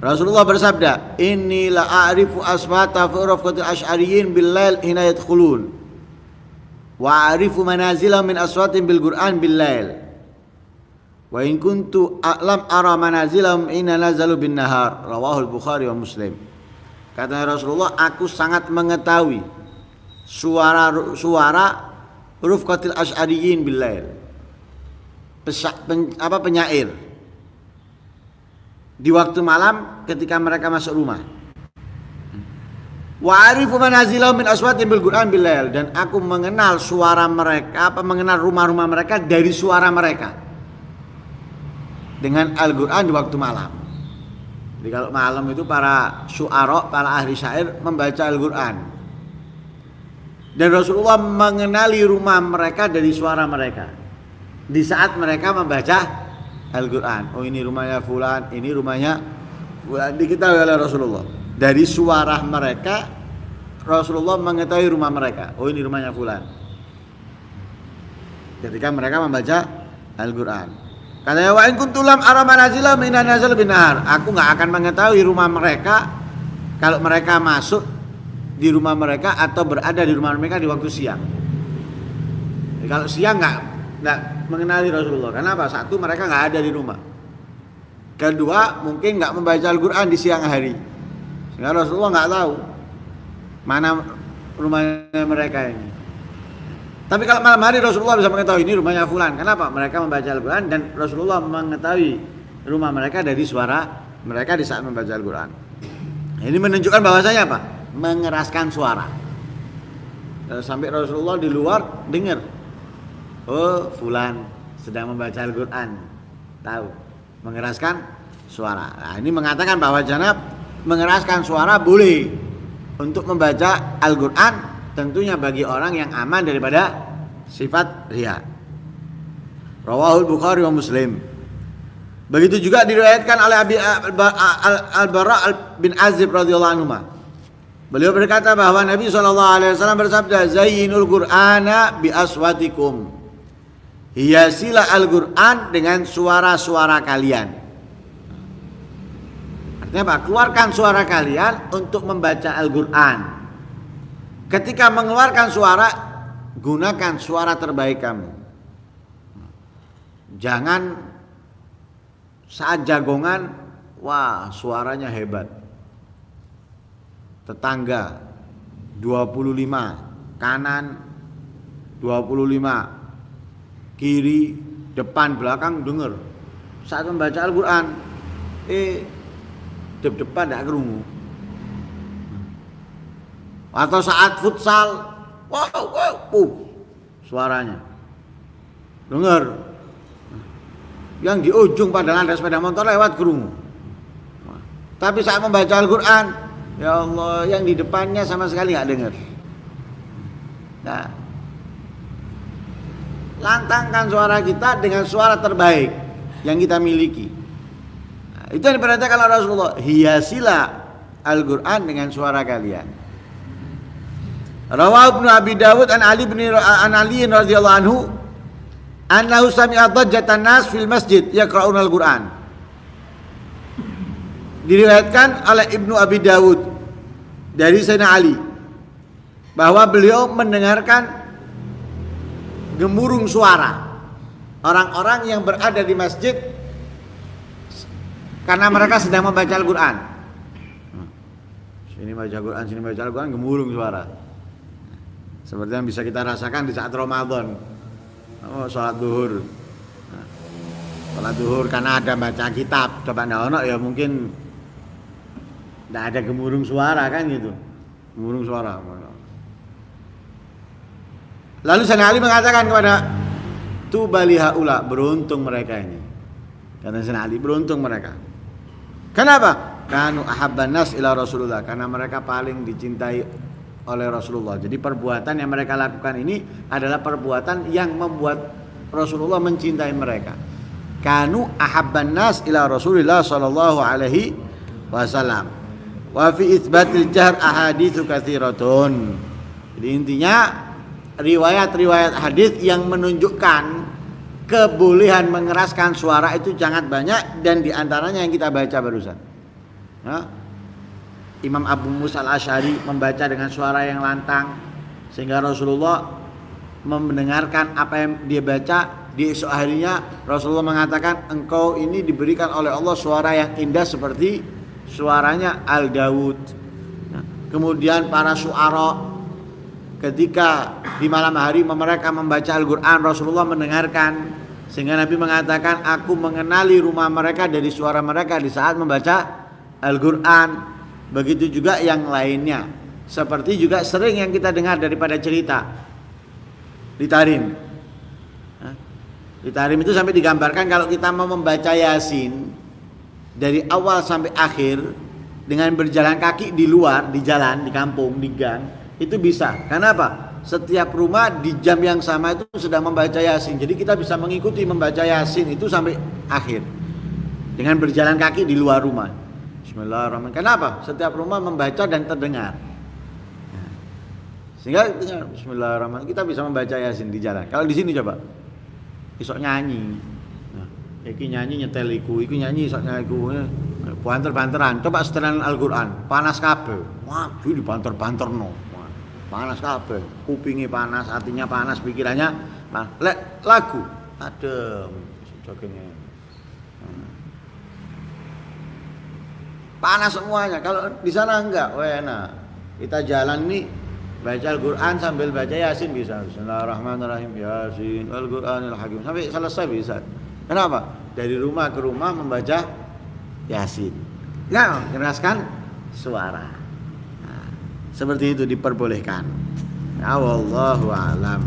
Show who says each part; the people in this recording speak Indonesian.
Speaker 1: Rasulullah bersabda, "Inni la a'rifu aswata furqatil asy'ariyyin bil lail hina yadkhulun wa a'rifu manazila min aswatin bil Qur'an bil lail. Wa in kuntu a'lam ara manazilahum hina nazalu bin nahar." Rawahul Bukhari wa Muslim. Kata Rasulullah, aku sangat mengetahui suara rufqatil asy'ariyyin bil lail. Penyair di waktu malam ketika mereka masuk rumah. Wa arifu manazilahum min aswatin bil Qur'an bil lail, dan aku mengenal suara mereka, mengenal rumah-rumah mereka dari suara mereka dengan Al-Qur'an di waktu malam. Jadi kalau malam itu para syu'ara, para ahli syair membaca Al-Qur'an. Dan Rasulullah mengenali rumah mereka dari suara mereka di saat mereka membaca Al-Qur'an. Oh, ini rumahnya fulan, ini rumahnya fulan, diketahui oleh Rasulullah. Dari suara mereka Rasulullah mengetahui rumah mereka. Oh, ini rumahnya fulan. Ketika mereka membaca Al-Qur'an. Katanya, wa in kuntu lam ara manazila min nazal bin nahar. Aku enggak akan mengetahui rumah mereka kalau mereka masuk di rumah mereka atau berada di rumah mereka di waktu siang. Jadi, kalau siang enggak mengenali Rasulullah. Kenapa? Satu, mereka enggak ada di rumah. Kedua, mungkin enggak membaca Al-Qur'an di siang hari. Sehingga Rasulullah enggak tahu mana rumahnya mereka ini. Tapi kalau malam hari Rasulullah bisa mengetahui ini rumahnya fulan. Kenapa? Mereka membaca Al-Qur'an dan Rasulullah mengetahui rumah mereka dari suara mereka di saat membaca Al-Qur'an. Ini menunjukkan bahwasanya apa? Mengeraskan suara. Sampai Rasulullah di luar dengar, oh, fulan sedang membaca Al-Qur'an. Tahu, mengeraskan suara. Nah, ini mengatakan bahwa janab mengeraskan suara boleh untuk membaca Al-Qur'an, tentunya bagi orang yang aman daripada sifat riya. Rawahul Bukhari wa Muslim. Begitu juga diriwayatkan oleh Al-Bara bin Azib radhiyallahu anhu. Beliau berkata bahwa Nabi SAW bersabda, "Zayyinul Qur'ana bi aswatikum." Hiasilah Al-Qur'an dengan suara-suara kalian. Artinya apa? Keluarkan suara kalian untuk membaca Al-Qur'an. Ketika mengeluarkan suara, gunakan suara terbaik kamu. Jangan saat jagongan, wah, suaranya hebat. Tetangga 25, kanan 25, kiri, depan, belakang dengar. Saat membaca Al-Qur'an, depan tidak kerungu. Atau saat futsal, suaranya dengar. Yang di ujung pada lantai sepeda motor lewat kerungu. Tapi saat membaca Al-Qur'an, ya Allah, yang di depannya sama sekali nggak dengar. Nah, lantangkan suara kita dengan suara terbaik yang kita miliki. Nah, itu yang diperintahkan oleh Rasulullah. Hiasilah Al-Qur'an dengan suara kalian. Rawahu Ibnu Abi Dawud an Ali radhiyallahu anhu annahu sami'a dhajjatan nas fil masjid yaqra'una al-Qur'an. Diriwayatkan oleh Ibnu Abi Dawud dari Sayyidina Ali bahwa beliau mendengarkan gemuruh suara orang-orang yang berada di masjid karena mereka sedang membaca Al-Qur'an. Sini baca Al-Qur'an, sini baca Al-Qur'an, gemuruh suara. Seperti yang bisa kita rasakan di saat Ramadan. Oh, sholat duhur. Sholat duhur karena ada baca kitab. Coba ndak ya mungkin ndak ada gemuruh suara kan gitu. Gemuruh suara. Lalu Sayyidina Ali mengatakan kepada Tubali haula, beruntung mereka ini. Kata Sayyidina Ali, beruntung mereka. Kenapa? Kanu ahabban nas ila Rasulullah, karena mereka paling dicintai oleh Rasulullah. Jadi perbuatan yang mereka lakukan ini adalah perbuatan yang membuat Rasulullah mencintai mereka. Kanu ahabban nas ila Rasulillah sallallahu alaihi wasallam. Wa fi itsbatil jahr ahaditsu katsiratun. Jadi intinya riwayat-riwayat hadis yang menunjukkan kebolehan mengeraskan suara itu sangat banyak, dan diantaranya yang kita baca barusan. Ya. Imam Abu Musa al-Asy'ari membaca dengan suara yang lantang sehingga Rasulullah mendengarkan apa yang dia baca. Di esok harinya Rasulullah mengatakan, engkau ini diberikan oleh Allah suara yang indah seperti suaranya Al-Dawud. Nah, kemudian para syu'ara ketika di malam hari mereka membaca Al-Quran, Rasulullah mendengarkan sehingga Nabi mengatakan, aku mengenali rumah mereka dari suara mereka di saat membaca Al-Quran. Begitu juga yang lainnya, seperti juga sering yang kita dengar daripada cerita di Tarim. Di Tarim itu sampai digambarkan kalau kita mau membaca Yasin dari awal sampai akhir dengan berjalan kaki di luar, di jalan, di kampung, di gang, itu bisa. Karena apa? Setiap rumah di jam yang sama itu sedang membaca Yasin. Jadi kita bisa mengikuti membaca Yasin itu sampai akhir dengan berjalan kaki di luar rumah. Bismillahirrahmanirrahim. Kenapa? Setiap rumah membaca dan terdengar. Sehingga Bismillahirrahmanirrahim kita bisa membaca Yasin di jalan. Kalau di sini coba isok nyanyi, nah, iki nyanyi nyetel iku nyanyi isok nyanyi iku, banter-banteran. Coba setelan Al-Quran, panas kabeh, wah, itu dibanter-banterno, panas kabeh, kupingnya panas, hatinya panas, pikirannya, nah, lagu, adem, jokingnya, panas semuanya. Kalau di sana enggak, enak. Kita jalan nih. Baca Al-Quran sambil baca Yasin bisa. Bismillahirrahmanirrahim. Yasin Al-Quranil Hakim. Sampai selesai bisa. Kenapa? Dari rumah ke rumah membaca Yasin. Nggak mengeraskan suara. Nah, seperti itu diperbolehkan. Ya wallahu a'lam.